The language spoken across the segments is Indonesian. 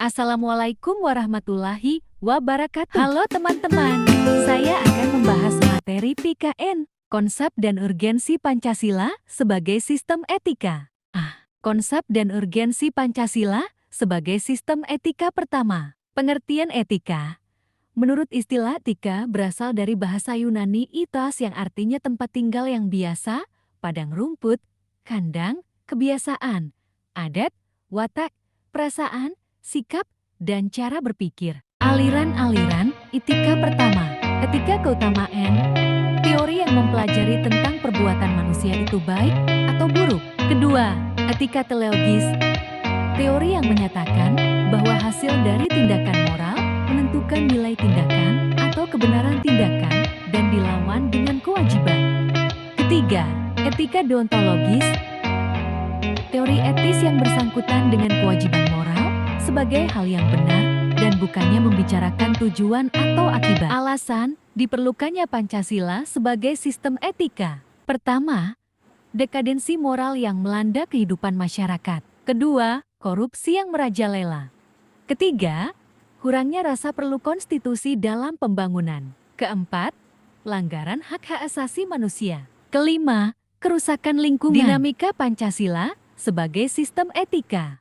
Assalamualaikum warahmatullahi wabarakatuh. Halo teman-teman, saya akan membahas materi PKN, konsep dan urgensi Pancasila sebagai sistem etika. Konsep dan urgensi Pancasila sebagai sistem etika pertama. Pengertian etika. Menurut istilah etika berasal dari bahasa Yunani ethos yang artinya tempat tinggal yang biasa, padang rumput, kandang, kebiasaan, adat, watak, perasaan, sikap, dan cara berpikir. Aliran-aliran etika pertama. Etika keutamaan, teori yang mempelajari tentang perbuatan manusia itu baik atau buruk. Kedua, etika teleologis, teori yang menyatakan bahwa hasil dari tindakan moral menentukan nilai tindakan atau kebenaran tindakan dan dilawan dengan kewajiban. Ketiga, etika deontologis, teori etis yang bersangkutan dengan kewajiban moral sebagai hal yang benar dan bukannya membicarakan tujuan atau akibat. Alasan diperlukannya Pancasila sebagai sistem etika. Pertama, dekadensi moral yang melanda kehidupan masyarakat. Kedua, korupsi yang merajalela. Ketiga, kurangnya rasa perlu konstitusi dalam pembangunan. Keempat, pelanggaran hak-hak asasi manusia. Kelima, kerusakan lingkungan. Dinamika Pancasila sebagai sistem etika.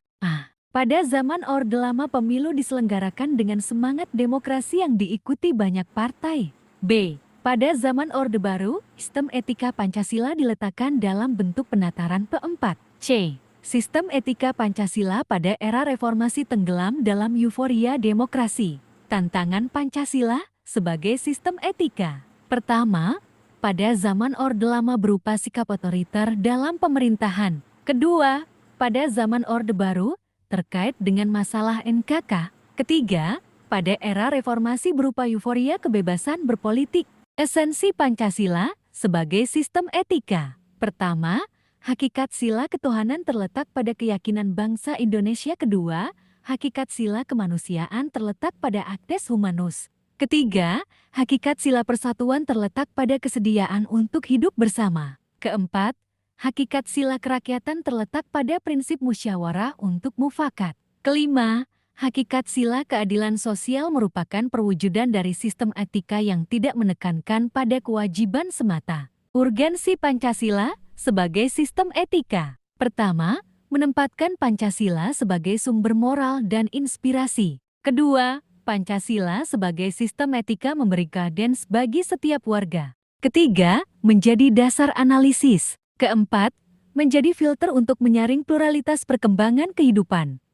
Pada zaman Orde Lama pemilu diselenggarakan dengan semangat demokrasi yang diikuti banyak partai. B. Pada zaman Orde Baru, sistem etika Pancasila diletakkan dalam bentuk penataran P4. C. Sistem etika Pancasila pada era reformasi tenggelam dalam euforia demokrasi. Tantangan Pancasila sebagai sistem etika. Pertama, pada zaman Orde Lama berupa sikap otoriter dalam pemerintahan. Kedua, pada zaman Orde Baru, terkait dengan masalah NKK. Ketiga, pada era reformasi berupa euforia kebebasan berpolitik. Esensi Pancasila sebagai sistem etika. Pertama, hakikat sila ketuhanan terletak pada keyakinan bangsa Indonesia. Kedua, hakikat sila kemanusiaan terletak pada Actes Humanus. Ketiga, hakikat sila persatuan terletak pada kesediaan untuk hidup bersama. Keempat, hakikat sila kerakyatan terletak pada prinsip musyawarah untuk mufakat. Kelima, hakikat sila keadilan sosial merupakan perwujudan dari sistem etika yang tidak menekankan pada kewajiban semata. Urgensi Pancasila sebagai sistem etika. Pertama, menempatkan Pancasila sebagai sumber moral dan inspirasi. Kedua, Pancasila sebagai sistem etika memberi guidance bagi setiap warga. Ketiga, menjadi dasar analisis. Keempat, menjadi filter untuk menyaring pluralitas perkembangan kehidupan.